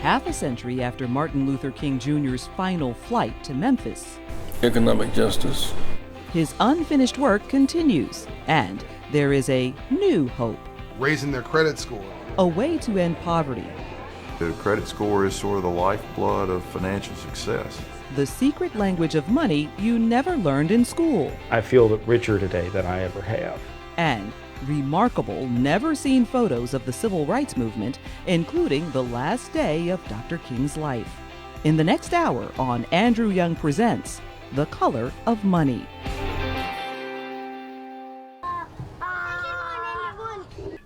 half a century after Martin Luther King Jr.'s final flight to Memphis. Economic justice. His unfinished work continues, and there is a new hope. Raising their credit score. A way to end poverty. The credit score is sort of the lifeblood of financial success. The secret language of money you never learned in school. I feel richer today than I ever have. And remarkable, never-seen photos of the civil rights movement, including the last day of Dr. King's life. In the next hour on Andrew Young Presents The Color of Money.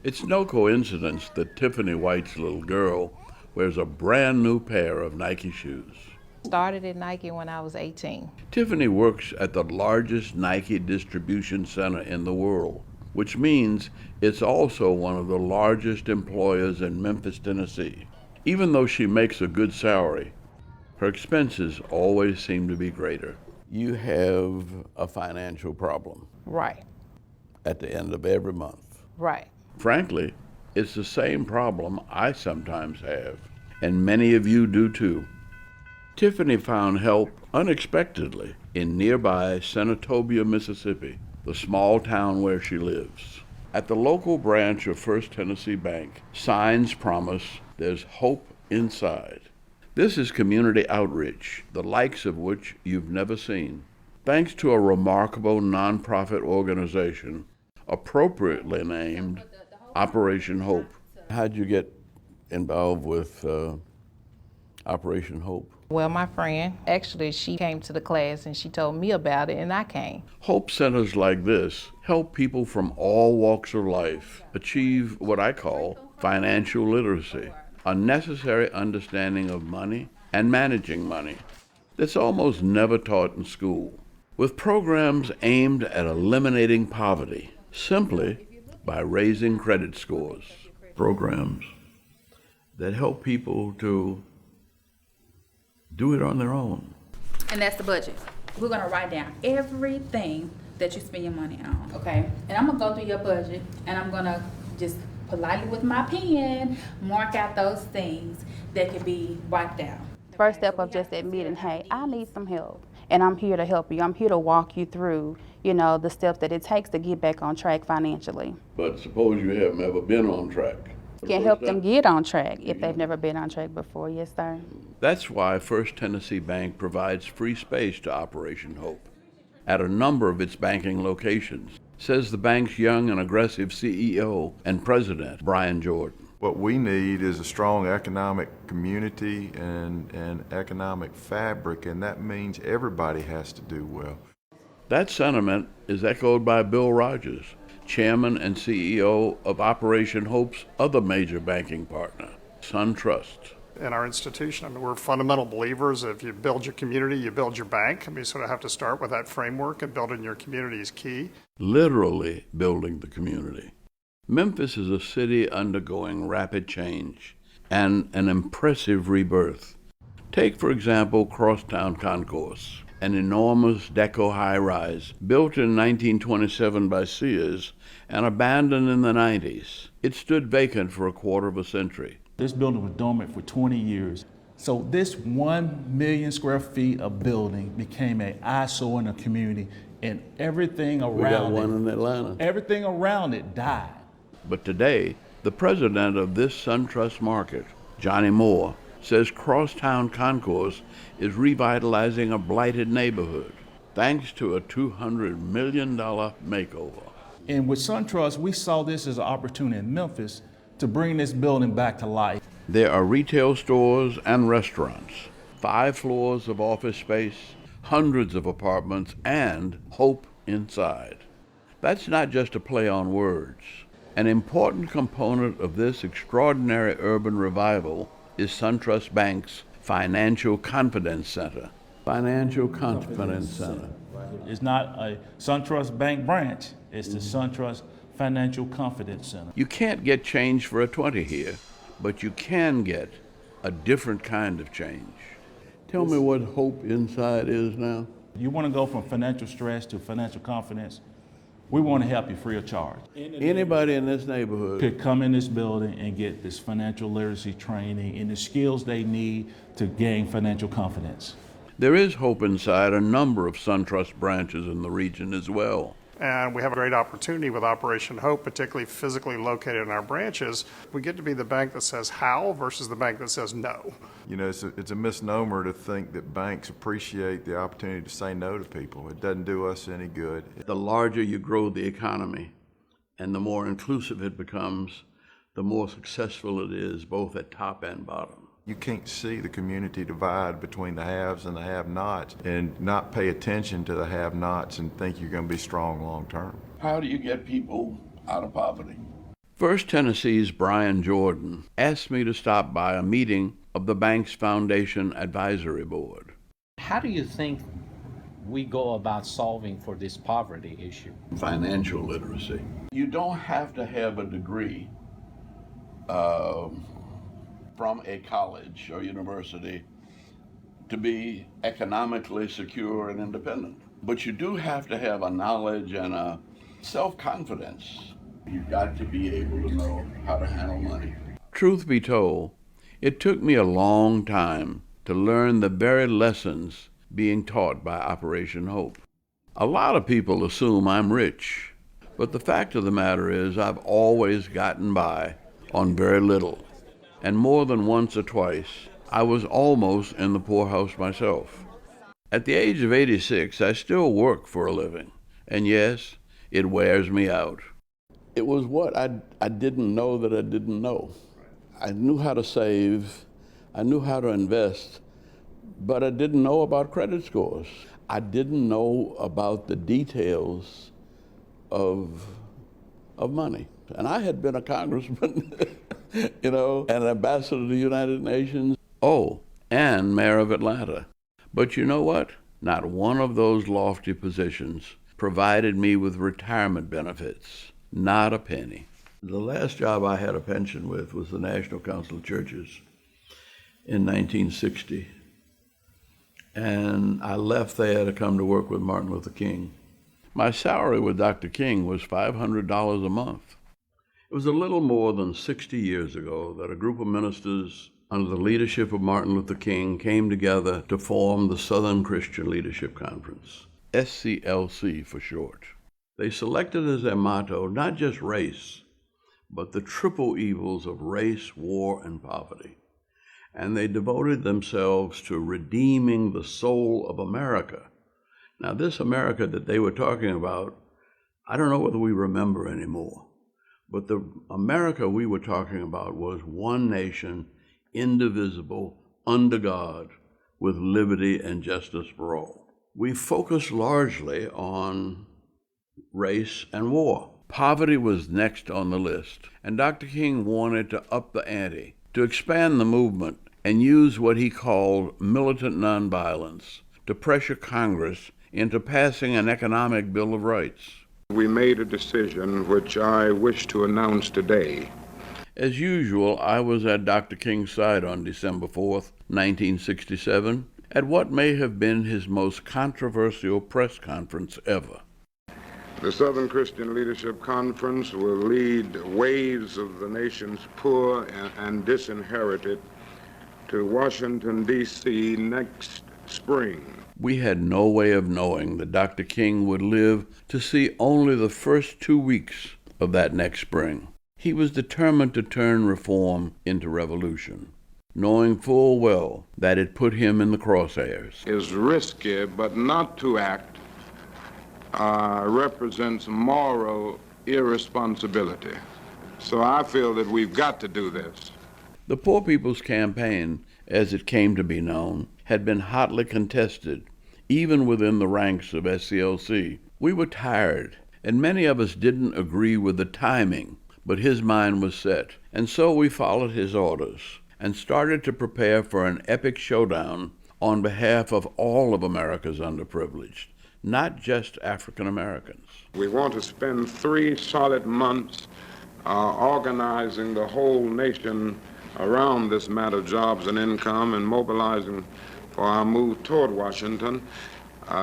It's no coincidence that Tiffany White's little girl wears a brand new pair of Nike shoes. Started at Nike when I was 18. Tiffany works at the largest Nike distribution center in the world, which means it's also one of the largest employers in Memphis, Tennessee. Even though she makes a good salary, her expenses always seem to be greater. You have a financial problem. Right. At the end of every month. Right. Frankly, it's the same problem I sometimes have, and many of you do too. Tiffany found help unexpectedly in nearby Senatobia, Mississippi, the small town where she lives. At the local branch of First Tennessee Bank, signs promise there's hope inside. This is community outreach, the likes of which you've never seen. Thanks to a remarkable nonprofit organization, appropriately named Operation Hope. How'd you get involved with Operation Hope? Well, my friend, actually, she came to the class and she told me about it and I came. Hope centers like this help people from all walks of life achieve what I call financial literacy, a necessary understanding of money and managing money that's almost never taught in school. With programs aimed at eliminating poverty, simply by raising credit scores. Programs that help people to do it on their own. And that's the budget. We're gonna write down everything that you spend your money on, okay? And I'm gonna go through your budget and I'm gonna just politely with my pen mark out those things that could be wiped out. First step of just admitting, hey, I need some help. And I'm here to help you. I'm here to walk you through, the steps that it takes to get back on track financially. But suppose you haven't ever been on track. Can help them get on track if they've never been on track before. Yes, sir. That's why First Tennessee Bank provides free space to Operation Hope at a number of its banking locations, says the bank's young and aggressive CEO and president, Brian Jordan. What we need is a strong economic community and economic fabric, and that means everybody has to do well. That sentiment is echoed by Bill Rogers, chairman and CEO of Operation Hope's other major banking partner, SunTrust. In our institution, we're fundamental believers. If you build your community, you build your bank. You sort of have to start with that framework, and building your community is key. Literally building the community. Memphis is a city undergoing rapid change and an impressive rebirth. Take, for example, Crosstown Concourse, an enormous deco high-rise built in 1927 by Sears and abandoned in the 90s. It stood vacant for a quarter of a century. This building was dormant for 20 years. So this 1 million square feet of building became an eyesore in the community, and everything around We got one in Atlanta. Everything around it died. But today, the president of this SunTrust market, Johnny Moore, says Crosstown Concourse is revitalizing a blighted neighborhood thanks to a $200 million makeover. And with SunTrust, we saw this as an opportunity in Memphis to bring this building back to life. There are retail stores and restaurants, 5 floors of office space, hundreds of apartments, and hope inside. That's not just a play on words. An important component of this extraordinary urban revival is SunTrust Bank's Financial Confidence Center. Financial Confidence Center. It's not a SunTrust Bank branch, it's the SunTrust Financial Confidence Center. You can't get change for a 20 here, but you can get a different kind of change. Tell me what hope inside is now. You want to go from financial stress to financial confidence. We want to help you free of charge. Anybody in this neighborhood Could come in this building and get this financial literacy training and the skills they need to gain financial confidence. There is hope inside a number of SunTrust branches in the region as well. And we have a great opportunity with Operation Hope, particularly physically located in our branches. We get to be the bank that says how versus the bank that says no. You know, it's a misnomer to think that banks appreciate the opportunity to say no to people. It doesn't do us any good. The larger you grow the economy and the more inclusive it becomes, the more successful it is both at top and bottom. You can't see the community divide between the haves and the have-nots and not pay attention to the have-nots and think you're going to be strong long-term. How do you get people out of poverty? First Tennessee's Brian Jordan asked me to stop by a meeting of the bank's Foundation Advisory Board. How do you think we go about solving for this poverty issue? Financial literacy. You don't have to have a degree from a college or university to be economically secure and independent. But you do have to have a knowledge and a self-confidence. You've got to be able to know how to handle money. Truth be told, it took me a long time to learn the very lessons being taught by Operation Hope. A lot of people assume I'm rich, but the fact of the matter is I've always gotten by on very little. And more than once or twice, I was almost in the poorhouse myself. At the age of 86, I still work for a living. And yes, it wears me out. It was what I didn't know that I didn't know. I knew how to save, I knew how to invest, but I didn't know about credit scores. I didn't know about the details of money. And I had been a congressman, you know, and an ambassador to the United Nations. Oh, and mayor of Atlanta. But you know what? Not one of those lofty positions provided me with retirement benefits. Not a penny. The last job I had a pension with was the National Council of Churches in 1960. And I left there to come to work with Martin Luther King. My salary with Dr. King was $500 a month. It was a little more than 60 years ago that a group of ministers under the leadership of Martin Luther King came together to form the Southern Christian Leadership Conference, SCLC for short. They selected as their motto not just race, but the triple evils of race, war, and poverty. And they devoted themselves to redeeming the soul of America. Now, this America that they were talking about, I don't know whether we remember anymore. But the America we were talking about was one nation, indivisible, under God, with liberty and justice for all. We focused largely on race and war. Poverty was next on the list, and Dr. King wanted to up the ante, to expand the movement and use what he called militant nonviolence to pressure Congress into passing an economic Bill of Rights. We made a decision which I wish to announce today. As usual, I was at Dr. King's side on December 4th, 1967, at what may have been his most controversial press conference ever. The Southern Christian Leadership Conference will lead waves of the nation's poor and disinherited to Washington, D.C. next spring. We had no way of knowing that Dr. King would live to see only the first 2 weeks of that next spring. He was determined to turn reform into revolution, knowing full well that it put him in the crosshairs. Is risky, but not to act represents moral irresponsibility. So I feel that we've got to do this. The Poor People's Campaign, as it came to be known, had been hotly contested, even within the ranks of SCLC. We were tired, and many of us didn't agree with the timing, but his mind was set, and so we followed his orders and started to prepare for an epic showdown on behalf of all of America's underprivileged, not just African Americans. We want to spend 3 solid months organizing the whole nation around this matter of jobs and income and mobilizing for our move toward Washington.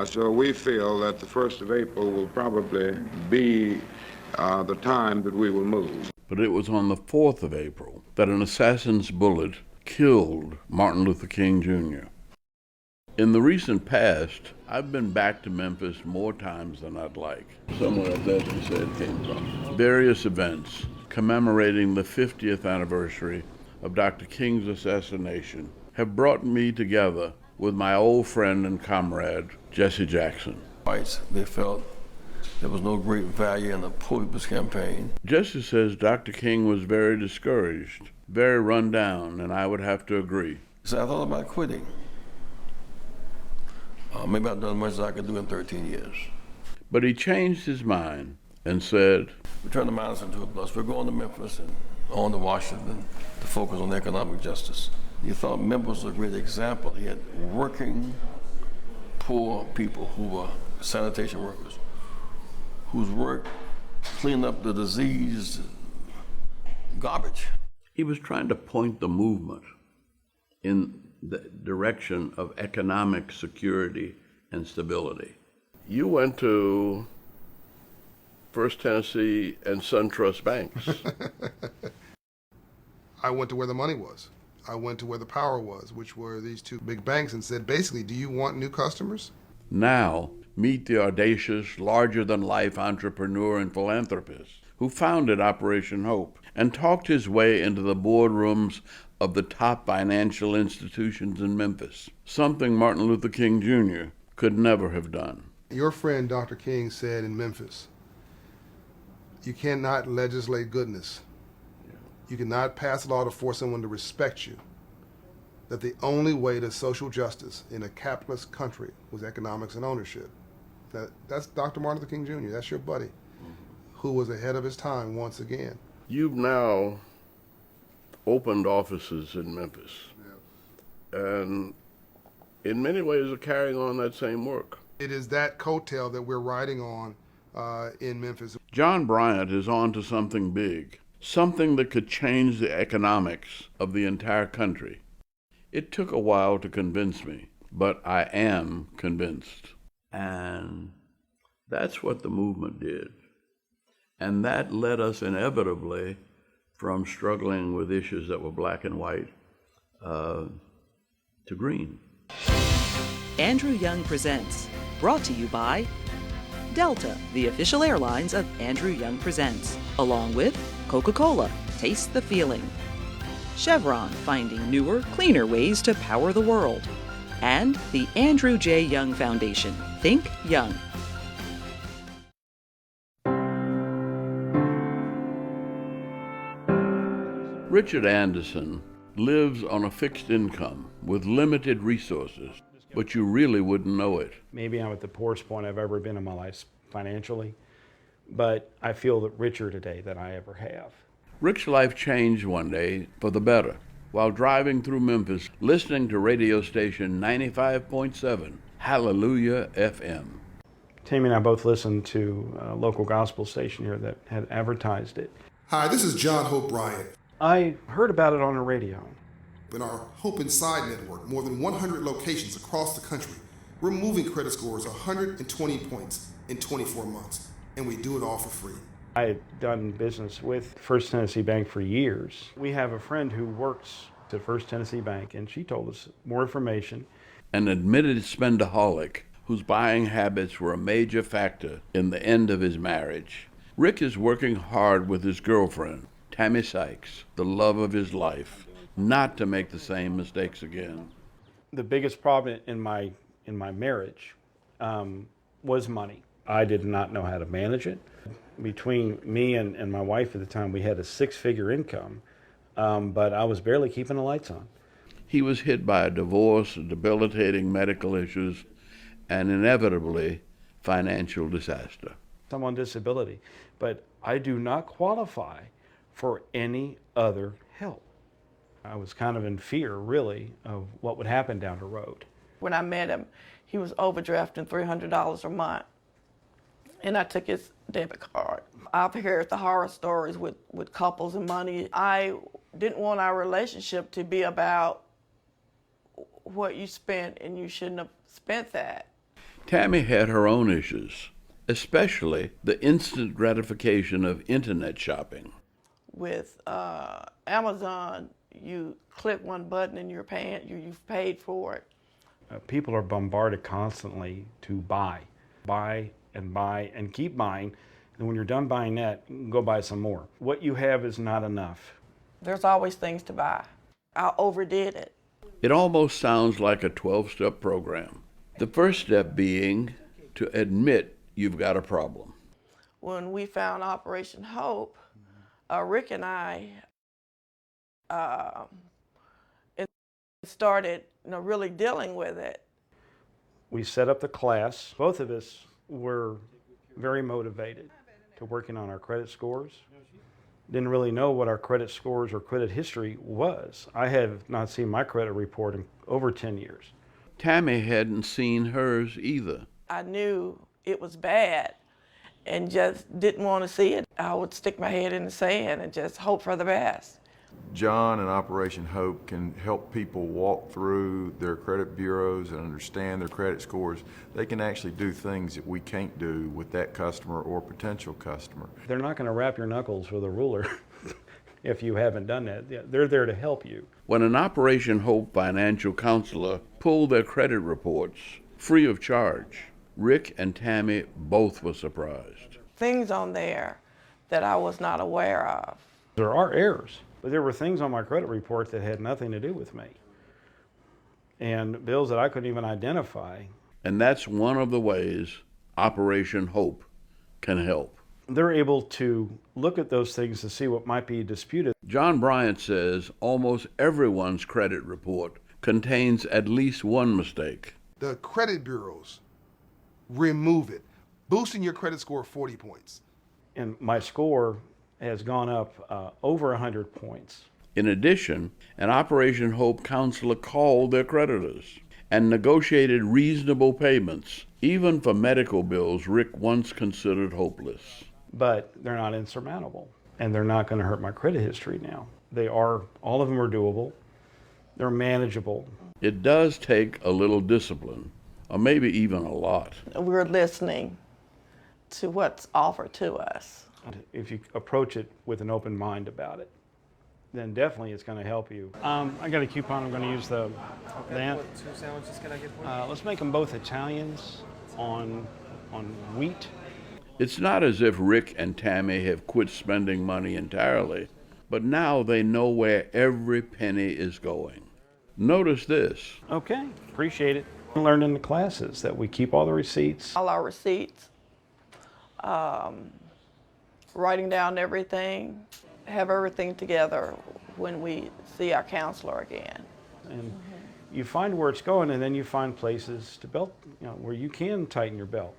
So we feel that the 1st of April will probably be the time that we will move. But it was on the 4th of April that an assassin's bullet killed Martin Luther King Jr. In the recent past, I've been back to Memphis more times than I'd like. Somewhere else, as you said, came from. Various events commemorating the 50th anniversary of Dr. King's assassination have brought me together with my old friend and comrade, Jesse Jackson. Whites, they felt there was no great value in the Poor People's Campaign. Jesse says Dr. King was very discouraged, very run down, and I would have to agree. So I thought about quitting. Maybe I've done as much as I could do in 13 years. But he changed his mind and said, We turned the minus into a plus. We're going to Memphis and on to Washington to focus on economic justice. He thought Memphis was a great example. He had working, poor people who were sanitation workers, whose work cleaned up the diseased garbage. He was trying to point the movement in the direction of economic security and stability. You went to First Tennessee and SunTrust banks. I went to where the money was. I went to where the power was, which were these two big banks, and said, basically, do you want new customers? Now, meet the audacious, larger-than-life entrepreneur and philanthropist who founded Operation Hope and talked his way into the boardrooms of the top financial institutions in Memphis, something Martin Luther King Jr. could never have done. Your friend, Dr. King, said in Memphis, you cannot legislate goodness. You cannot pass a law to force someone to respect you. That the only way to social justice in a capitalist country was economics and ownership. That's Dr. Martin Luther King Jr., that's your buddy, who was ahead of his time once again. You've now opened offices in Memphis, and in many ways are carrying on that same work. It is that coattail that we're riding on in Memphis. John Bryant is on to something big, something that could change the economics of the entire country. It took a while to convince me, but I am convinced. And that's what the movement did. And that led us inevitably from struggling with issues that were black and white to green. Andrew Young Presents, brought to you by Delta, the official airlines of Andrew Young Presents, along with Coca-Cola, taste the feeling. Chevron, finding newer, cleaner ways to power the world. And the Andrew J. Young Foundation, Think Young. Richard Anderson lives on a fixed income with limited resources, but you really wouldn't know it. Maybe I'm at the poorest point I've ever been in my life financially, but I feel that richer today than I ever have. Rick's life changed one day for the better while driving through Memphis, listening to radio station 95.7, Hallelujah FM. Tammy and I both listened to a local gospel station here that had advertised it. Hi, this is John Hope Bryant. I heard about it on the radio. In our Hope Inside network, more than 100 locations across the country, we're moving credit scores 120 points in 24 months, and we do it all for free. I had done business with First Tennessee Bank for years. We have a friend who works at First Tennessee Bank, and she told us more information. An admitted spendaholic whose buying habits were a major factor in the end of his marriage. Rick is working hard with his girlfriend, Tammy Sykes, the love of his life, not to make the same mistakes again. The biggest problem in my marriage was money. I did not know how to manage it. Between me and my wife at the time, we had a six-figure income, but I was barely keeping the lights on. He was hit by a divorce, debilitating medical issues, and inevitably financial disaster. I'm on disability, but I do not qualify for any other help. I was kind of in fear, really, of what would happen down the road. When I met him, he was overdrafting $300 a month, and I took his debit card. I've heard the horror stories with couples and money. I didn't want our relationship to be about what you spent, and you shouldn't have spent that. Tammy had her own issues, especially the instant gratification of internet shopping. With Amazon, you click one button and you've paid for it. People are bombarded constantly to buy and keep buying. And when you're done buying that, you can go buy some more. What you have is not enough. There's always things to buy. I overdid it. It almost sounds like a 12-step program. The first step being to admit you've got a problem. When we found Operation Hope, Rick and I started really dealing with it. We set up the class. Both of us were very motivated to working on our credit scores. Didn't really know what our credit scores or credit history was. I have not seen my credit report in over 10 years. Tammy hadn't seen hers either. I knew it was bad and just didn't want to see it. I would stick my head in the sand and just hope for the best. John and Operation Hope can help people walk through their credit bureaus and understand their credit scores. They can actually do things that we can't do with that customer or potential customer. They're not going to wrap your knuckles with a ruler if you haven't done that. They're there to help you. When an Operation Hope financial counselor pulled their credit reports free of charge, Rick and Tammy both were surprised. Things on there that I was not aware of. There are errors, but there were things on my credit report that had nothing to do with me, and bills that I couldn't even identify. And that's one of the ways Operation Hope can help. They're able to look at those things to see what might be disputed. John Bryant says almost everyone's credit report contains at least one mistake. The credit bureaus remove it, boosting your credit score 40 points. And my score has gone up over 100 points. In addition, an Operation Hope counselor called their creditors and negotiated reasonable payments, even for medical bills Rick once considered hopeless. But they're not insurmountable, and they're not going to hurt my credit history now. All of them are doable. They're manageable. It does take a little discipline, or maybe even a lot. We're listening to what's offered to us. If you approach it with an open mind about it, then definitely it's going to help you. I got a coupon. I'm going to use that. What 2 sandwiches can I get for you? Let's make them both Italians on wheat. It's not as if Rick and Tammy have quit spending money entirely, but now they know where every penny is going. Notice this. Okay, appreciate it. I learned in the classes that we keep all the receipts. All our receipts, writing down everything, have everything together when we see our counselor again. And you find where it's going, and then you find places to where you can tighten your belt.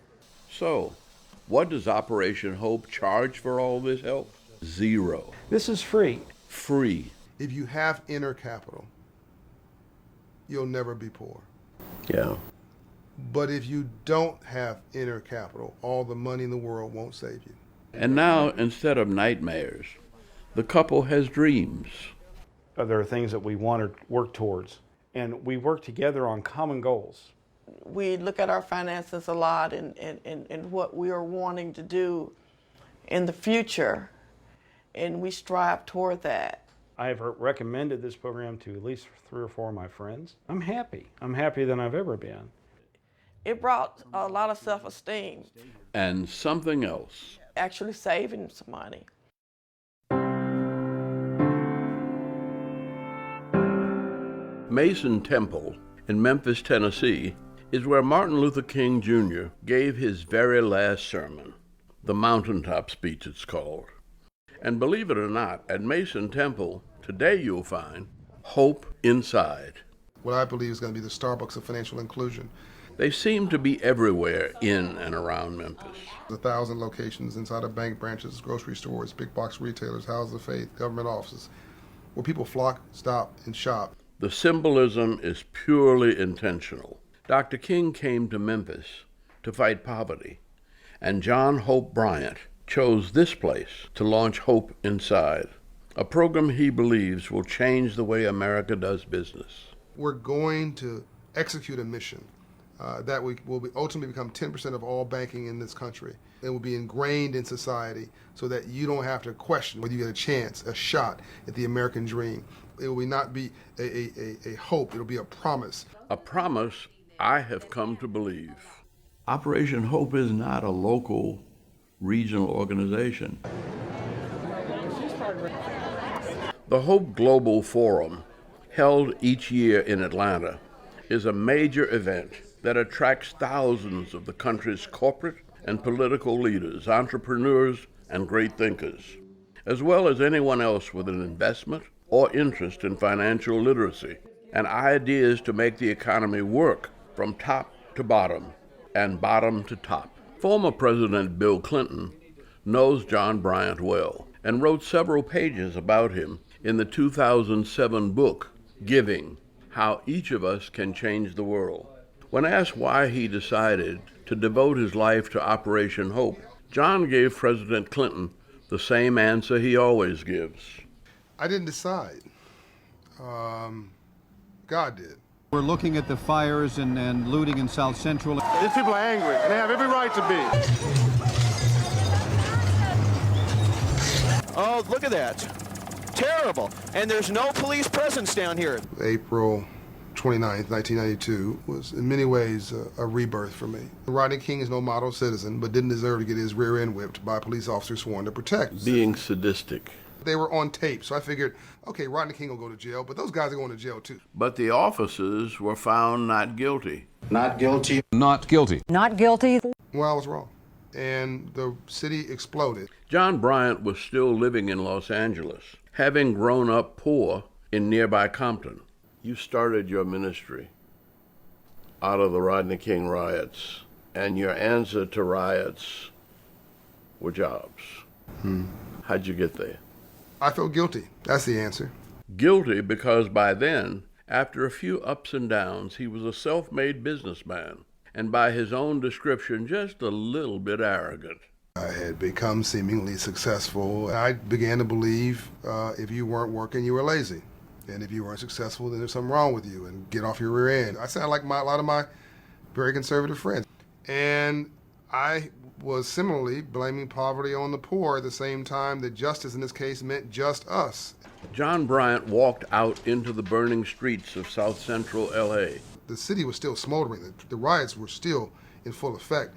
So, what does Operation Hope charge for all this help? $0. This is free. Free. If you have inner capital, you'll never be poor. Yeah. But if you don't have inner capital, all the money in the world won't save you. And now, instead of nightmares, the couple has dreams. There are things that we want to work towards, and we work together on common goals. We look at our finances a lot and what we are wanting to do in the future, and we strive toward that. I have recommended this program to at least 3 or 4 of my friends. I'm happy. I'm happier than I've ever been. It brought a lot of self-esteem. And something else. Actually saving some money. Mason Temple in Memphis, Tennessee, is where Martin Luther King Jr. gave his very last sermon. The Mountaintop Speech, it's called. And believe it or not, at Mason Temple, today you'll find hope inside. What I believe is going to be the Starbucks of financial inclusion. They seem to be everywhere in and around Memphis. 1,000 locations inside of bank branches, grocery stores, big box retailers, houses of faith, government offices, where people flock, stop, and shop. The symbolism is purely intentional. Dr. King came to Memphis to fight poverty, and John Hope Bryant chose this place to launch Hope Inside, a program he believes will change the way America does business. We're going to execute a mission that will ultimately become 10% of all banking in this country. It will be ingrained in society so that you don't have to question whether you get a chance, a shot at the American dream. It will not be a hope, it'll be a promise. A promise I have come to believe. Operation Hope is not a local, regional organization. The Hope Global Forum, held each year in Atlanta, is a major event that attracts thousands of the country's corporate and political leaders, entrepreneurs, and great thinkers, as well as anyone else with an investment or interest in financial literacy and ideas to make the economy work from top to bottom and bottom to top. Former President Bill Clinton knows John Bryant well and wrote several pages about him in the 2007 book, Giving: How Each of Us Can Change the World. When asked why he decided to devote his life to Operation Hope, John gave President Clinton the same answer he always gives. I didn't decide. God did. We're looking at the fires and looting in South Central. These people are angry, and they have every right to be. Oh, look at that. Terrible. And there's no police presence down here. April 29th, 1992 was in many ways a rebirth for me. Rodney King is no model citizen, but didn't deserve to get his rear end whipped by police officers sworn to protect. Being sadistic. They were on tape, so I figured, okay, Rodney King will go to jail, but those guys are going to jail too. But the officers were found not guilty. Not guilty. Not guilty. Not guilty. Well, I was wrong. And the city exploded. John Bryant was still living in Los Angeles, having grown up poor in nearby Compton. You started your ministry out of the Rodney King riots, and your answer to riots were jobs. How'd you get there? I felt guilty. That's the answer. Guilty because by then, after a few ups and downs, he was a self-made businessman, and by his own description, just a little bit arrogant. I had become seemingly successful. I began to believe if you weren't working, you were lazy. And if you weren't successful, then there's something wrong with you, and get off your rear end. I sound like a lot of my very conservative friends. And I was similarly blaming poverty on the poor at the same time that justice in this case meant just us. John Bryant walked out into the burning streets of South Central LA. The city was still smoldering. The riots were still in full effect.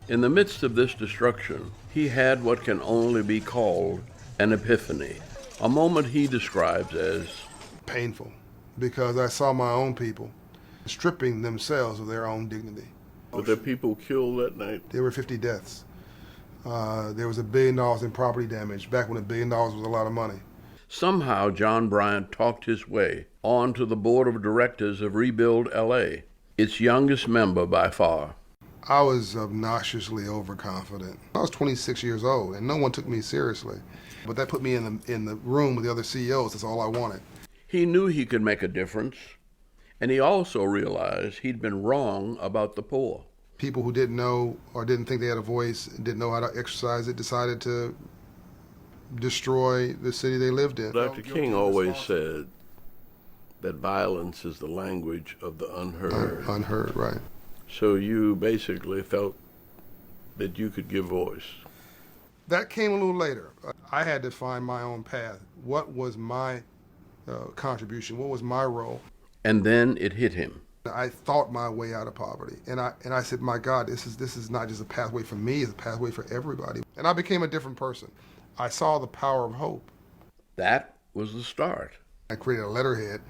In the midst of this destruction, he had what can only be called an epiphany, a moment he describes as painful, because I saw my own people stripping themselves of their own dignity. Were there people killed that night? There were 50 deaths. There was $1 billion in property damage, back when $1 billion was a lot of money. Somehow John Bryant talked his way onto the board of directors of Rebuild LA, its youngest member by far. I was obnoxiously overconfident. I was 26 years old, and no one took me seriously. But that put me in the room with the other CEOs. That's all I wanted. He knew he could make a difference, and he also realized he'd been wrong about the poor. People who didn't know or didn't think they had a voice, didn't know how to exercise it, decided to destroy the city they lived in. Dr. King always said that violence is the language of the unheard. Unheard, right. So you basically felt that you could give voice. That came a little later. I had to find my own path. What was my contribution? What was my role? And then it hit him. I thought my way out of poverty, and I said, my God, this is not just a pathway for me; it's a pathway for everybody. And I became a different person. I saw the power of hope. That was the start. I created a letterhead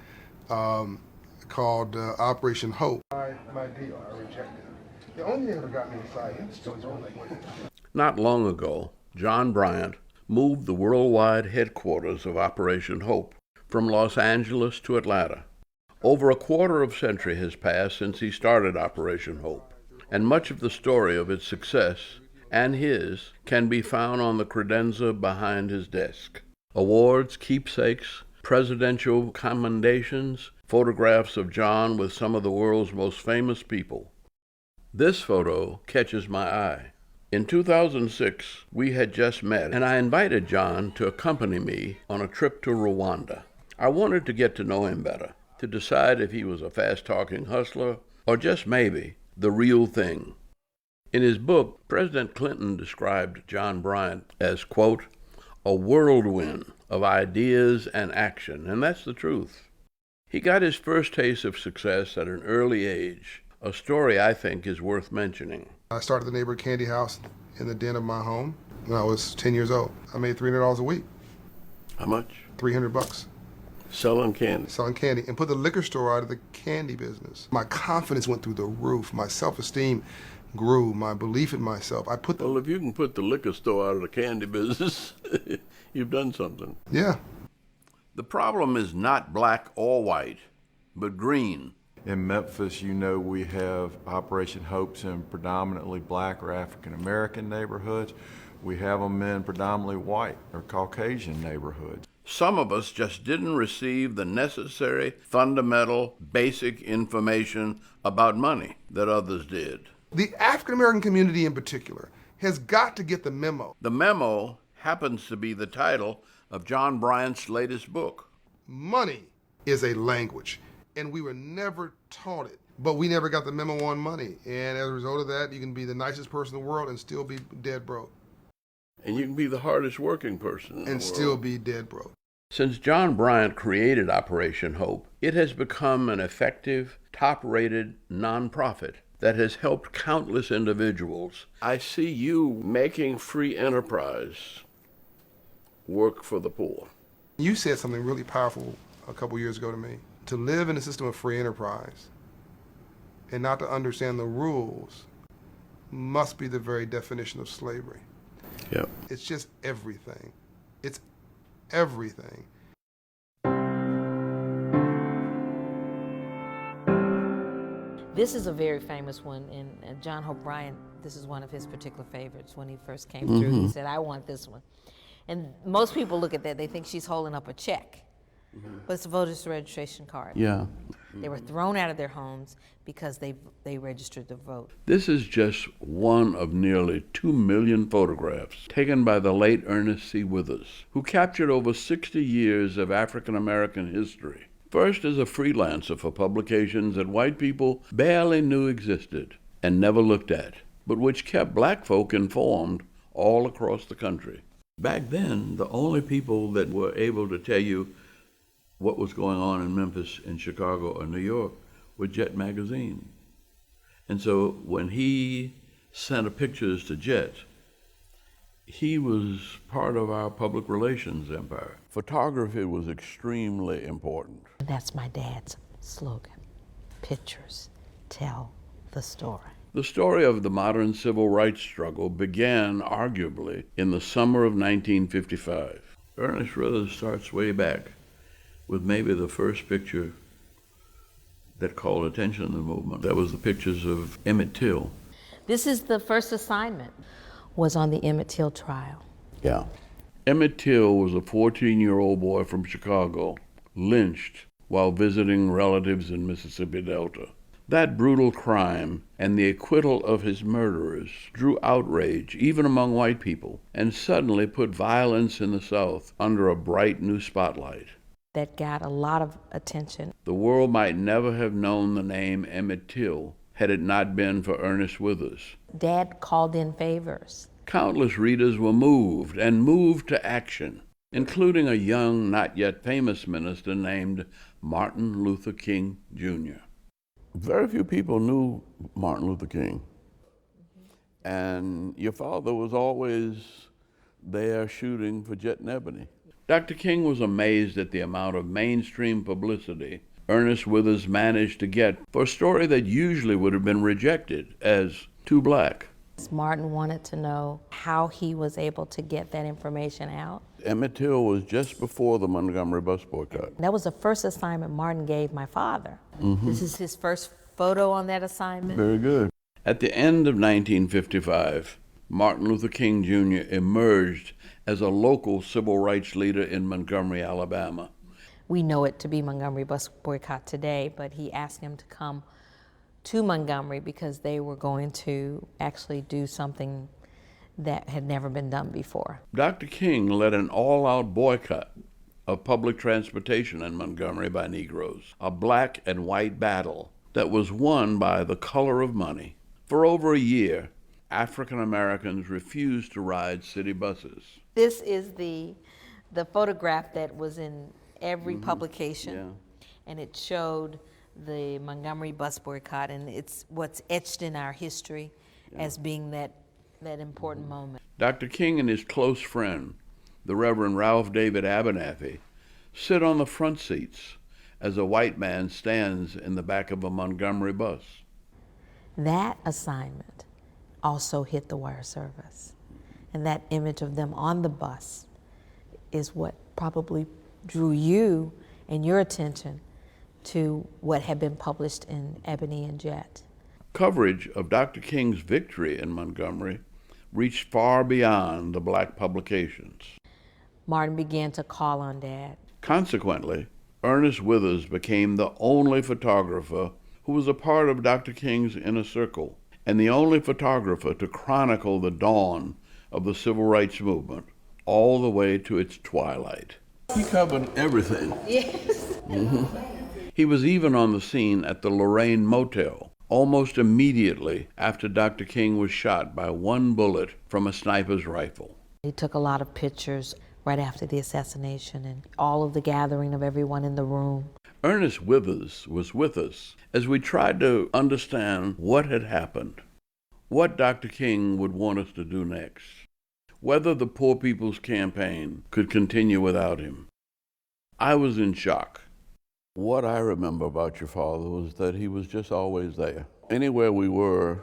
called Operation Hope. My deal, I rejected it. The only thing that got me excited was Not long ago, John Bryant moved the worldwide headquarters of Operation Hope from Los Angeles to Atlanta. Over a quarter of a century has passed since he started Operation Hope, and much of the story of its success and his can be found on the credenza behind his desk. Awards, keepsakes, presidential commendations, photographs of John with some of the world's most famous people. This photo catches my eye. In 2006, we had just met, and I invited John to accompany me on a trip to Rwanda. I wanted to get to know him better, to decide if he was a fast-talking hustler or just maybe the real thing. In his book, President Clinton described John Bryant as, quote, a whirlwind of ideas and action, and that's the truth. He got his first taste of success at an early age, a story I think is worth mentioning. I started the neighborhood candy house in the den of my home when I was 10 years old. I made $300 a week. How much? $300. Selling candy. Selling candy, and put the liquor store out of the candy business. My confidence went through the roof. My self-esteem grew. My belief in myself. Well, if you can put the liquor store out of the candy business, you've done something. Yeah. The problem is not black or white, but green. In Memphis, you know, we have Operation Hopes in predominantly black or African American neighborhoods. We have them in predominantly white or Caucasian neighborhoods. Some of us just didn't receive the necessary, fundamental, basic information about money that others did. The African American community in particular has got to get the memo. The memo happens to be the title of John Bryant's latest book. Money is a language, and we were never taught it. But we never got the memo on money. And as a result of that, you can be the nicest person in the world and still be dead broke. And you can be the hardest working person in the world. Still be dead broke. Since John Bryant created Operation Hope, it has become an effective, top-rated nonprofit that has helped countless individuals. I see you making free enterprise work for the poor. You said something really powerful a couple years ago to me. To live in a system of free enterprise and not to understand the rules must be the very definition of slavery. Yep. It's just everything. It's everything. This is a very famous one, and John Hope Bryant, this is one of his particular favorites. When he first came through, he said, I want this one. And most people look at that, they think she's holding up a check. But it's a voter's registration card. Yeah. They were thrown out of their homes because they registered to vote. This is just one of nearly 2 million photographs taken by the late Ernest C. Withers, who captured over 60 years of African American history. First as a freelancer for publications that white people barely knew existed and never looked at, but which kept black folk informed all across the country. Back then, the only people that were able to tell you what was going on in Memphis, in Chicago, or New York were Jet magazine. And so when he sent pictures to Jet, he was part of our public relations empire. Photography was extremely important. That's my dad's slogan. Pictures tell the story. The story of the modern civil rights struggle began, arguably, in the summer of 1955. Ernest Withers starts way back with maybe the first picture that called attention to the movement. That was the pictures of Emmett Till. This is the first assignment, was on the Emmett Till trial. Yeah. Emmett Till was a 14-year-old boy from Chicago, lynched while visiting relatives in Mississippi Delta. That brutal crime and the acquittal of his murderers drew outrage even among white people and suddenly put violence in the South under a bright new spotlight. That got a lot of attention. The world might never have known the name Emmett Till had it not been for Ernest Withers. Dad called in favors. Countless readers were moved and moved to action, including a young, not yet famous minister named Martin Luther King, Jr. Very few people knew Martin Luther King. And your father was always there shooting for Jet and Ebony. Dr. King was amazed at the amount of mainstream publicity Ernest Withers managed to get for a story that usually would have been rejected as too black. Martin wanted to know how he was able to get that information out. Emmett Till was just before the Montgomery bus boycott. That was the first assignment Martin gave my father. This is his first photo on that assignment. Very good. At the end of 1955, Martin Luther King Jr. emerged as a local civil rights leader in Montgomery, Alabama. We know it to be Montgomery bus boycott today, but he asked him to come to Montgomery because they were going to actually do something that had never been done before. Dr. King led an all-out boycott of public transportation in Montgomery by Negroes, a black and white battle that was won by the color of money. For over a year, African Americans refused to ride city buses. This is the photograph that was in every publication, and it showed the Montgomery bus boycott, and it's what's etched in our history as being that important moment. Dr. King and his close friend, the Reverend Ralph David Abernathy, sit on the front seats as a white man stands in the back of a Montgomery bus. That assignment also hit the wire service, and that image of them on the bus is what probably drew you and your attention to what had been published in Ebony and Jet. Coverage of Dr. King's victory in Montgomery reached far beyond the black publications. Martin began to call on Dad. Consequently, Ernest Withers became the only photographer who was a part of Dr. King's inner circle, and the only photographer to chronicle the dawn of the civil rights movement all the way to its twilight. He covered everything. Yes. He was even on the scene at the Lorraine Motel almost immediately after Dr. King was shot by one bullet from a sniper's rifle. He took a lot of pictures right after the assassination and all of the gathering of everyone in the room. Ernest Withers was with us as we tried to understand what had happened, what Dr. King would want us to do next, whether the Poor People's Campaign could continue without him. I was in shock. What I remember about your father was that he was just always there. Anywhere we were,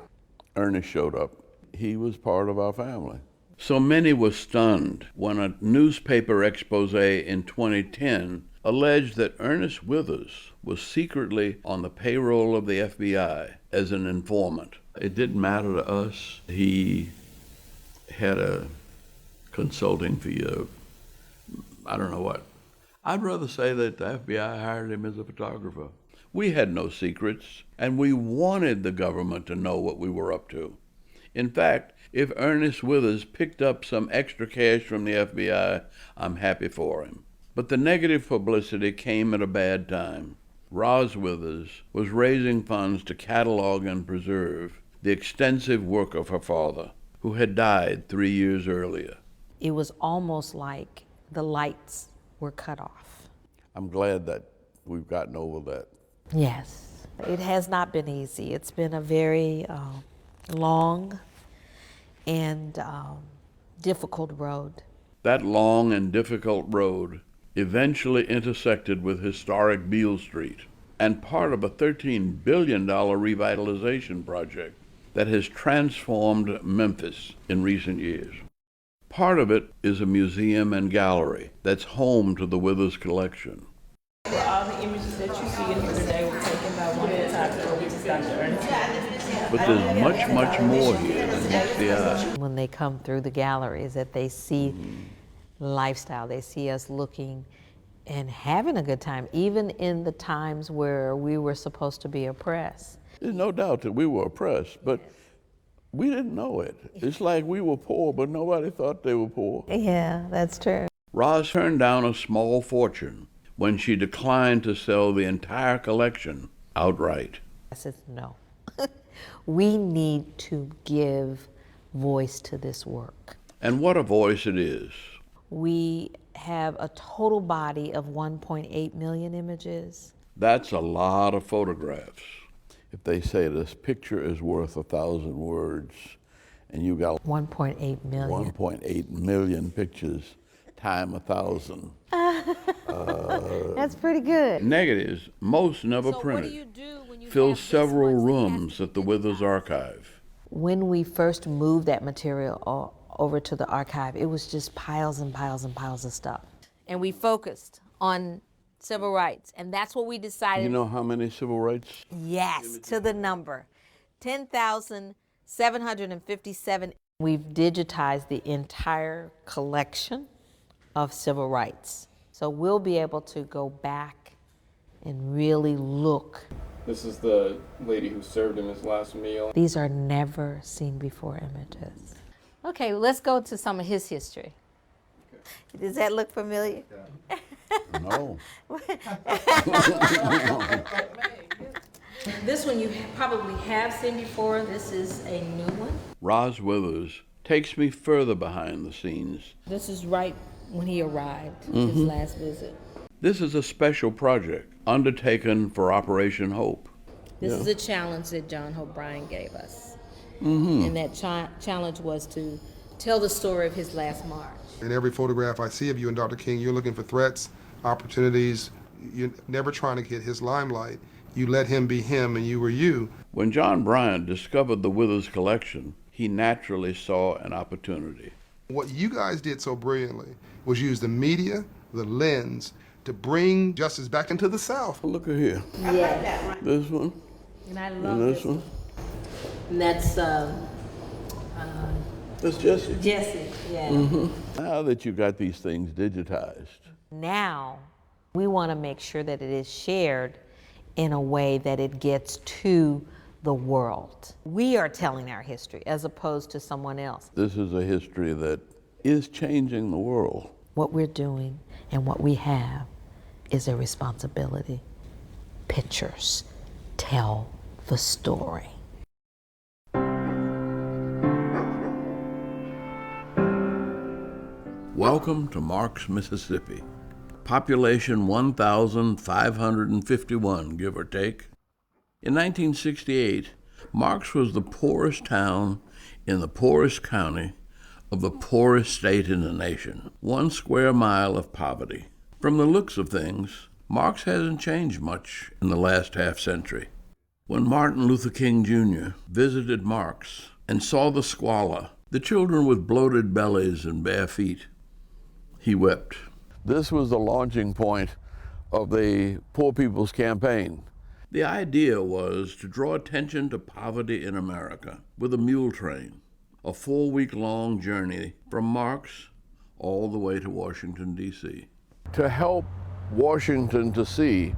Ernest showed up. He was part of our family. So many were stunned when a newspaper expose in 2010 alleged that Ernest Withers was secretly on the payroll of the FBI as an informant. It didn't matter to us. He had a consulting fee of, I don't know what. I'd rather say that the FBI hired him as a photographer. We had no secrets, and we wanted the government to know what we were up to. In fact, if Ernest Withers picked up some extra cash from the FBI, I'm happy for him. But the negative publicity came at a bad time. Roz Withers was raising funds to catalog and preserve the extensive work of her father, who had died 3 years earlier. It was almost like the lights were cut off. I'm glad that we've gotten over that. Yes. It has not been easy. It's been a very long and difficult road. That long and difficult road eventually intersected with historic Beale Street and part of a $13 billion revitalization project that has transformed Memphis in recent years. Part of it is a museum and gallery that's home to the Withers collection. All the images that you see in here today were taken by one of the top photographers, Dr. Ernest. But there's much, much more here than meets the eye. When they come through the gallery is that they see lifestyle. They see us looking and having a good time, even in the times where we were supposed to be oppressed. There's no doubt that we were oppressed, but we didn't know it. It's like we were poor, but nobody thought they were poor. Yeah, that's true. Roz turned down a small fortune when she declined to sell the entire collection outright. I said, no. We need to give voice to this work. And what a voice it is. We have a total body of 1.8 million images. That's a lot of photographs. If they say this picture is worth 1,000 words, and you got 1.8 million. 1.8 million pictures time 1,000. That's pretty good. Negatives, most never printed. What do you do when you fill have several rooms at the Withers Archive. When we first moved that material over to the archive, it was just piles and piles and piles of stuff. And we focused on civil rights, and that's what we decided. You know how many civil rights? Yes, to the number. 10,757. We've digitized the entire collection of civil rights. So we'll be able to go back and really look. This is the lady who served him his last meal. These are never seen before images. Okay, let's go to some of his history. Okay. Does that look familiar? No. This probably have seen before. This is a new one. Roz Withers takes me further behind the scenes. This is right when he arrived, his last visit. This is a special project undertaken for Operation Hope. This is a challenge that John Hope Bryant gave us. And that challenge was to tell the story of his last march. In every photograph I see of you and Dr. King, you're looking for threats, opportunities. You're never trying to get his limelight. You let him be him and you were you. When John Bryant discovered the Withers collection, he naturally saw an opportunity. What you guys did so brilliantly was use the media, the lens, to bring justice back into the South. Look at here. Yeah. This one. And I love this one. And that's Jesse. Jesse, yeah. Now that you got these things digitized. Now, we want to make sure that it is shared in a way that it gets to the world. We are telling our history as opposed to someone else. This is a history that is changing the world. What we're doing and what we have is a responsibility. Pictures tell the story. Welcome to Marks, Mississippi. Population 1,551, give or take. In 1968, Marks was the poorest town in the poorest county of the poorest state in the nation. 1 square mile of poverty. From the looks of things, Marks hasn't changed much in the last half century. When Martin Luther King Jr. visited Marks and saw the squalor, the children with bloated bellies and bare feet, he wept. This was the launching point of the Poor People's Campaign. The idea was to draw attention to poverty in America with a mule train, a 4-week-long journey from Marks all the way to Washington, D.C. To help Washington to see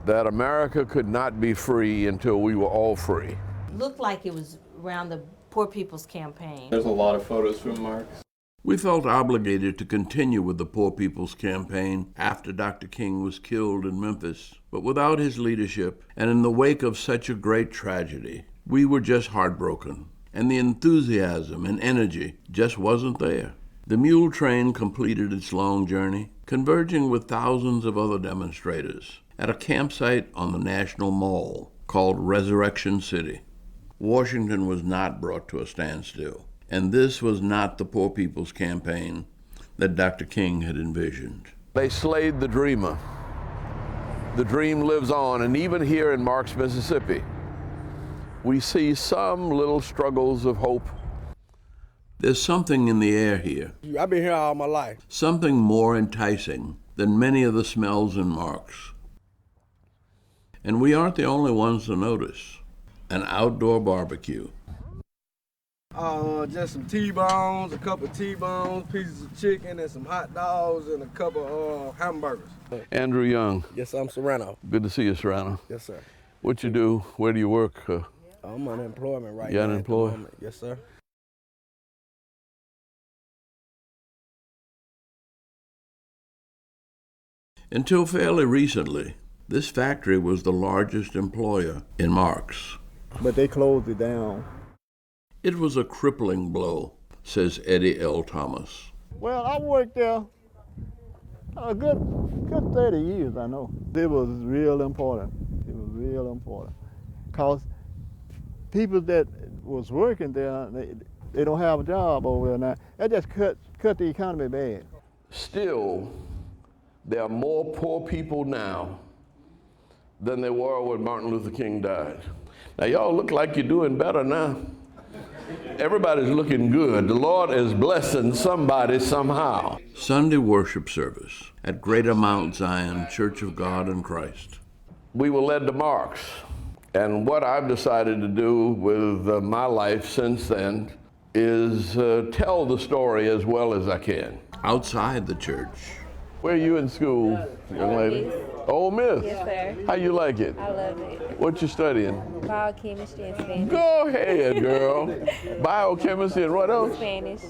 that America could not be free until we were all free. Looked like it was around the Poor People's Campaign. There's a lot of photos from Marks. We felt obligated to continue with the Poor People's Campaign after Dr. King was killed in Memphis. But without his leadership, and in the wake of such a great tragedy, we were just heartbroken, and the enthusiasm and energy just wasn't there. The mule train completed its long journey, converging with thousands of other demonstrators at a campsite on the National Mall called Resurrection City. Washington was not brought to a standstill. And this was not the Poor People's Campaign that Dr. King had envisioned. They slayed the dreamer. The dream lives on, and even here in Marks, Mississippi, we see some little struggles of hope. There's something in the air here. I've been here all my life. Something more enticing than many of the smells in Marks. And we aren't the only ones to notice. An outdoor barbecue. Just some T-bones, a couple of T-bones, pieces of chicken, and some hot dogs, and a couple of hamburgers. Andrew Young. Yes, I'm Serrano. Good to see you, Serrano. Yes, sir. What you do? Where do you work? I'm unemployment right now. You unemployed? At the moment. Yes, sir. Until fairly recently, this factory was the largest employer in Marks. But they closed it down. It was a crippling blow, says Eddie L. Thomas. Well, I worked there a good 30 years, I know. It was real important. It was real important. Because people that was working there, they don't have a job over there now. That just cut the economy bad. Still, there are more poor people now than there were when Martin Luther King died. Now, y'all look like you're doing better now. Everybody's looking good. The Lord is blessing somebody somehow. Sunday worship service at Greater Mount Zion Church of God in Christ. We were led to Marks, and what I've decided to do with my life since then is tell the story as well as I can. Outside the church. Where are you in school, young lady? Ole Miss? Yes, sir. How you like it? I love it. What you studying? Biochemistry and Spanish. Go ahead, girl. Biochemistry and what else? Spanish.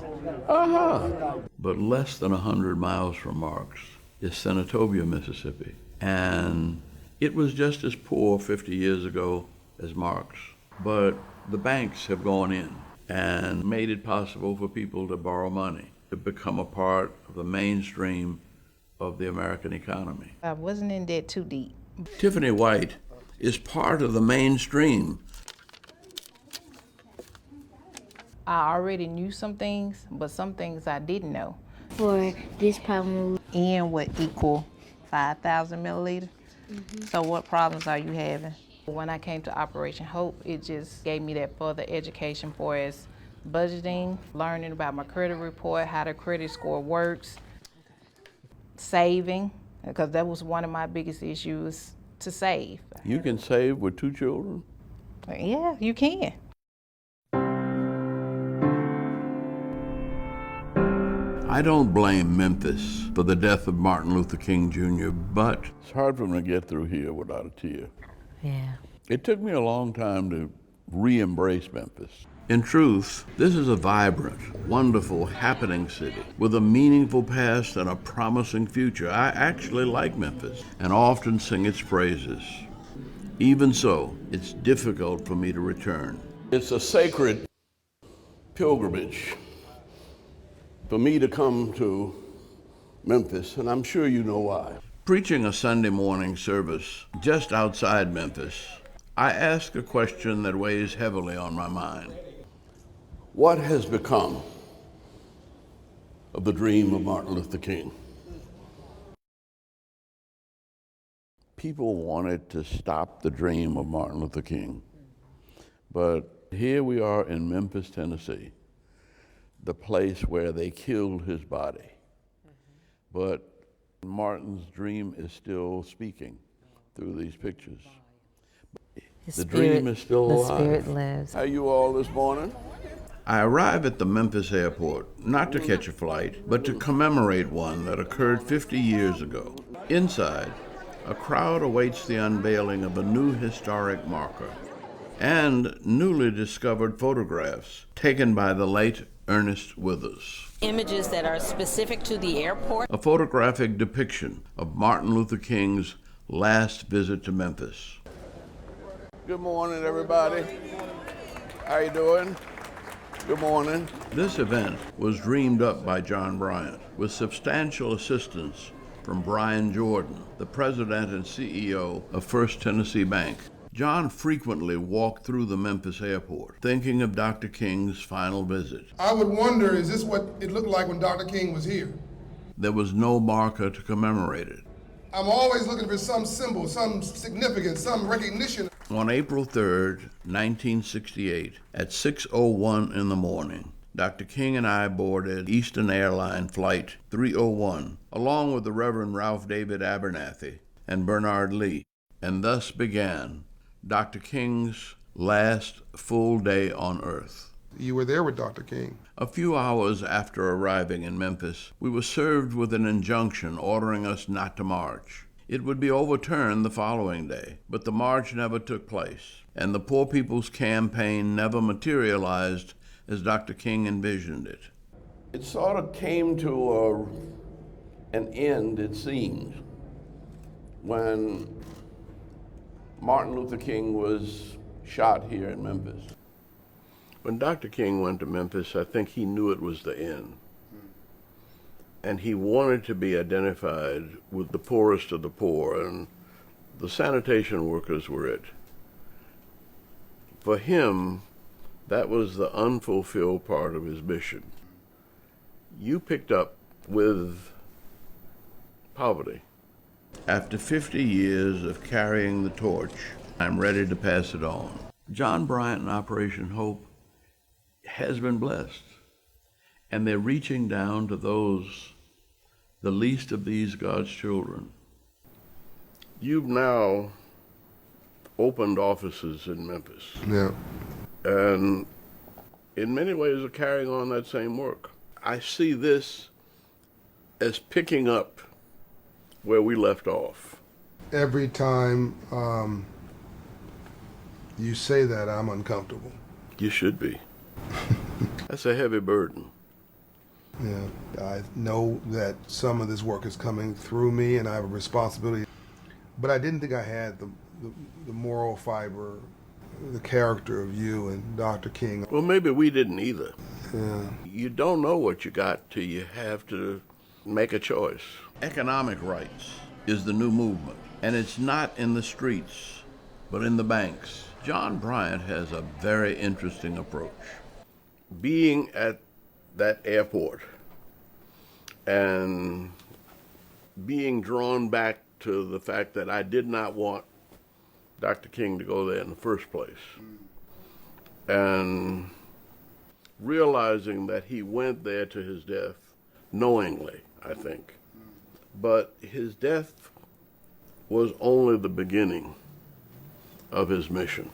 But less than 100 miles from Marks is Senatobia, Mississippi. And it was just as poor 50 years ago as marks. But the banks have gone in and made it possible for people to borrow money, to become a part of the mainstream of the American economy. I wasn't in debt too deep. Tiffany White is part of the mainstream. I already knew some things, but some things I didn't know. For this problem, N would equal 5,000 milliliters. So what problems are you having? When I came to Operation Hope, it just gave me that further education for as budgeting, learning about my credit report, how the credit score works, saving, because that was one of my biggest issues, to save. You can save with 2 children? Yeah, you can. I don't blame Memphis for the death of Martin Luther King Jr., but it's hard for me to get through here without a tear. Yeah. It took me a long time to re-embrace Memphis. In truth, this is a vibrant, wonderful, happening city with a meaningful past and a promising future. I actually like Memphis and often sing its praises. Even so, it's difficult for me to return. It's a sacred pilgrimage for me to come to Memphis, and I'm sure you know why. Preaching a Sunday morning service just outside Memphis, I ask a question that weighs heavily on my mind. What has become of the dream of Martin Luther King? People wanted to stop the dream of Martin Luther King, but here we are in Memphis, Tennessee, the place where they killed his body. But Martin's dream is still speaking through these pictures. The dream is still alive. The spirit lives. How are you all this morning? I arrive at the Memphis airport, not to catch a flight, but to commemorate one that occurred 50 years ago. Inside, a crowd awaits the unveiling of a new historic marker and newly discovered photographs taken by the late Ernest Withers. Images that are specific to the airport. A photographic depiction of Martin Luther King's last visit to Memphis. Good morning, everybody. How you doing? Good morning. This event was dreamed up by John Bryant with substantial assistance from Brian Jordan, the president and CEO of First Tennessee Bank. John frequently walked through the Memphis airport, thinking of Dr. King's final visit. I would wonder, is this what it looked like when Dr. King was here? There was no marker to commemorate it. I'm always looking for some symbol, some significance, some recognition. On April 3rd, 1968, at 6:01 in the morning, Dr. King and I boarded Eastern Airline Flight 301, along with the Reverend Ralph David Abernathy and Bernard Lee, and thus began Dr. King's last full day on Earth. You were there with Dr. King. A few hours after arriving in Memphis, we were served with an injunction ordering us not to march. It would be overturned the following day, but the march never took place, and the Poor People's Campaign never materialized as Dr. King envisioned it. It sort of came to an end, it seems, when Martin Luther King was shot here in Memphis. When Dr. King went to Memphis, I think he knew it was the end. And he wanted to be identified with the poorest of the poor, and the sanitation workers were it. For him, that was the unfulfilled part of his mission. You picked up with poverty. After 50 years of carrying the torch, I'm ready to pass it on. John Bryant and Operation Hope has been blessed, and they're reaching down to those, the least of these God's children. You've now opened offices in Memphis. Yeah. And in many ways are carrying on that same work. I see this as picking up where we left off. Every time you say that, I'm uncomfortable. You should be. That's a heavy burden. Yeah, I know that some of this work is coming through me and I have a responsibility, but I didn't think I had the moral fiber the character of you and Dr. King. Well, maybe we didn't either. Yeah. You don't know what you got till you have to make a choice. Economic rights is the new movement, and it's not in the streets, but in the banks. John Bryant has a very interesting approach. Being at that airport and being drawn back to the fact that I did not want Dr. King to go there in the first place, and realizing that he went there to his death knowingly, I think. But his death was only the beginning of his mission.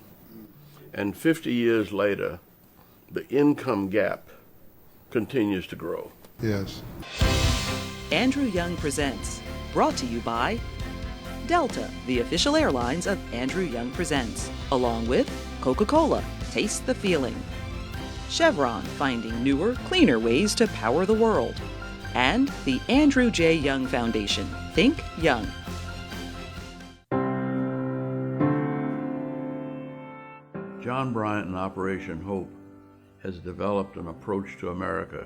And 50 years later, the income gap continues to grow. Yes. Andrew Young Presents, brought to you by Delta, the official airlines of Andrew Young Presents, along with Coca-Cola, taste the feeling. Chevron, finding newer, cleaner ways to power the world. And the Andrew J. Young Foundation, Think Young. John Bryant and Operation Hope has developed an approach to America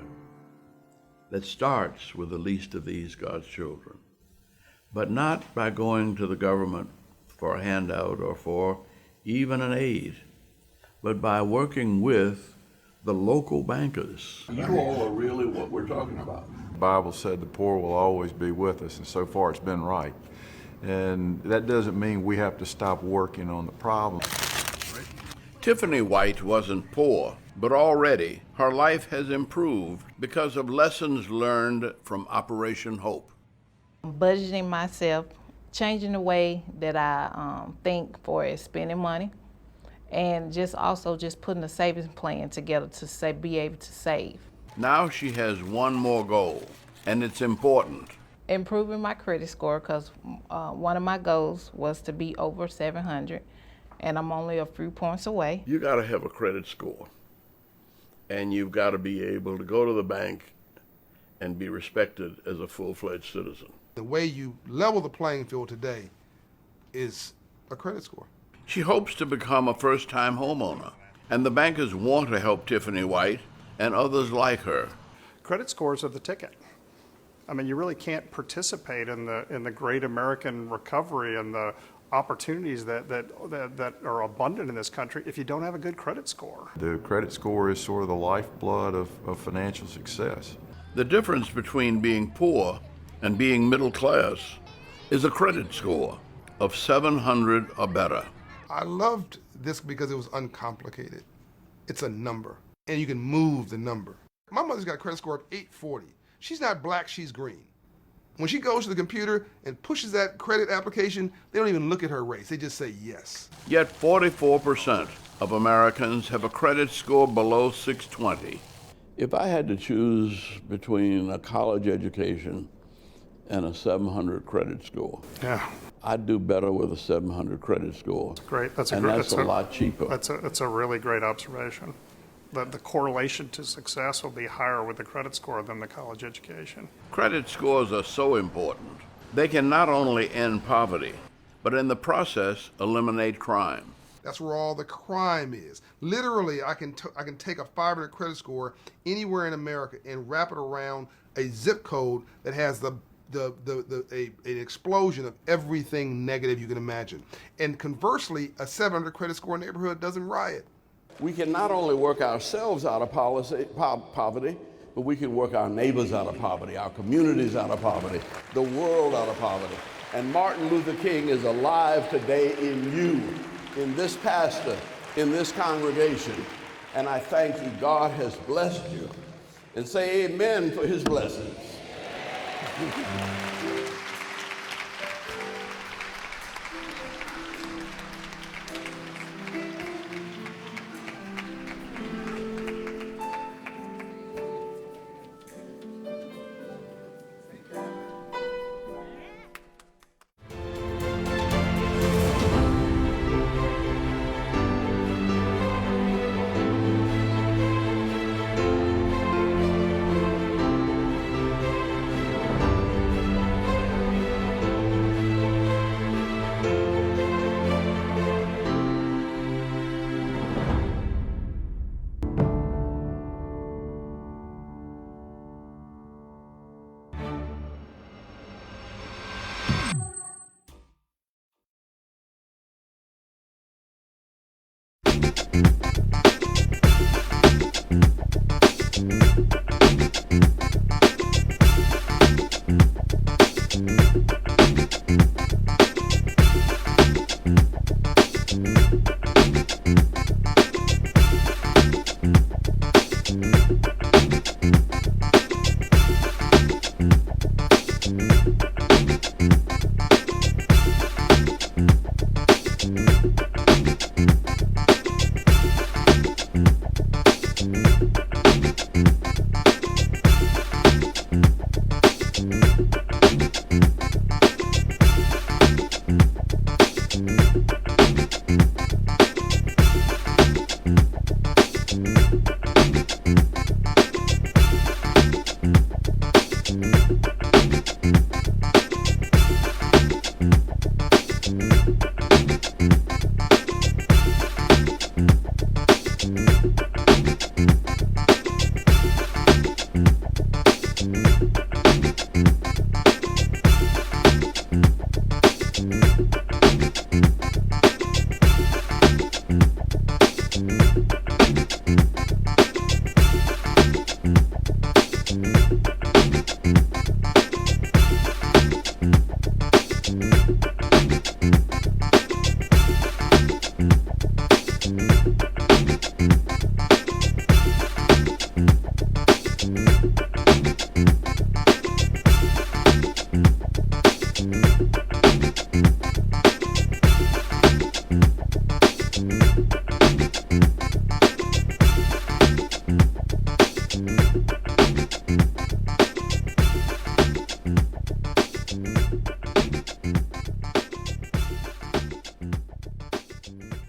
that starts with the least of these, God's children, but not by going to the government for a handout or for even an aid, but by working with the local bankers. You all are really what we're talking about. The Bible said the poor will always be with us, and so far it's been right. And that doesn't mean we have to stop working on the problem. Tiffany White wasn't poor, but already her life has improved because of lessons learned from Operation Hope. Budgeting myself, changing the way that I think for spending money, and just putting a savings plan together to be able to save. Now she has one more goal, and it's important. Improving my credit score, because one of my goals was to be over 700, and I'm only a few points away. You got to have a credit score, and you've got to be able to go to the bank and be respected as a full-fledged citizen. The way you level the playing field today is a credit score. She hopes to become a first-time homeowner, and the bankers want to help Tiffany White and others like her. Credit scores are the ticket. I mean, you really can't participate in the great American recovery and the opportunities that are abundant in this country if you don't have a good credit score. The credit score is sort of the lifeblood of financial success. The difference between being poor and being middle class is a credit score of 700 or better. I loved this because it was uncomplicated. It's a number, and you can move the number. My mother's got a credit score of 840. She's not black, she's green. When she goes to the computer and pushes that credit application, they don't even look at her race, they just say yes. Yet 44% of Americans have a credit score below 620. If I had to choose between a college education and a 700 credit score, I'd do better with a 700 credit score. Great, that's a lot cheaper. That's a really great observation. The correlation to success will be higher with the credit score than the college education. Credit scores are so important. They can not only end poverty, but in the process, eliminate crime. That's where all the crime is. Literally, I can take a 500 credit score anywhere in America and wrap it around a zip code that has an explosion of everything negative you can imagine. And conversely, a 700 credit score neighborhood doesn't riot. We can not only work ourselves out of poverty, but we can work our neighbors out of poverty, our communities out of poverty, the world out of poverty. And Martin Luther King is alive today in you, in this pastor, in this congregation. And I thank you. God has blessed you. And say amen for his blessings.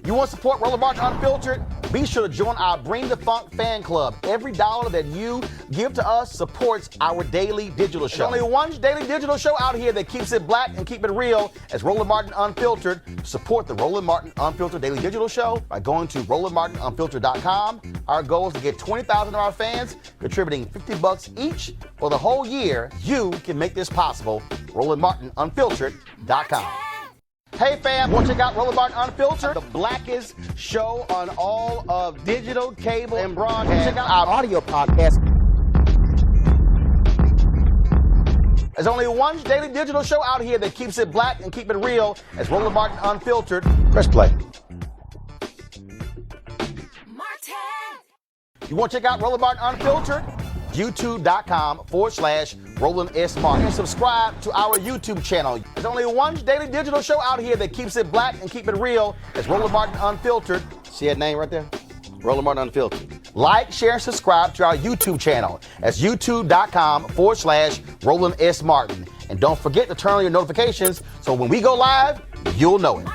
You want to support Roland Martin Unfiltered? Be sure to join our Bring the Funk fan club. Every dollar that you give to us supports our daily digital show. There's only one daily digital show out here that keeps it black and keep it real as Roland Martin Unfiltered. Support the Roland Martin Unfiltered daily digital show by going to RolandMartinUnfiltered.com. Our goal is to get 20,000 of our fans contributing $50 each for the whole year. You can make this possible. RolandMartinUnfiltered.com. Hey fam, want to check out Roland Martin Unfiltered, the blackest show on all of digital, cable, and broadcast. Check out our audio podcast. There's only one daily digital show out here that keeps it black and keep it real as Roland Martin Unfiltered. Press play. You want to check out Roland Martin Unfiltered? YouTube.com/Roland S. Martin. And subscribe to our YouTube channel. There's only one daily digital show out here that keeps it black and keep it real. It's Roland Martin Unfiltered. See that name right there? Roland Martin Unfiltered. Like, share, and subscribe to our YouTube channel. That's YouTube.com/Roland S. Martin. And don't forget to turn on your notifications so when we go live, you'll know it.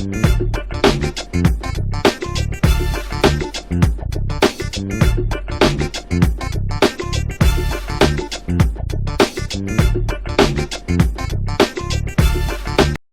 Thank you.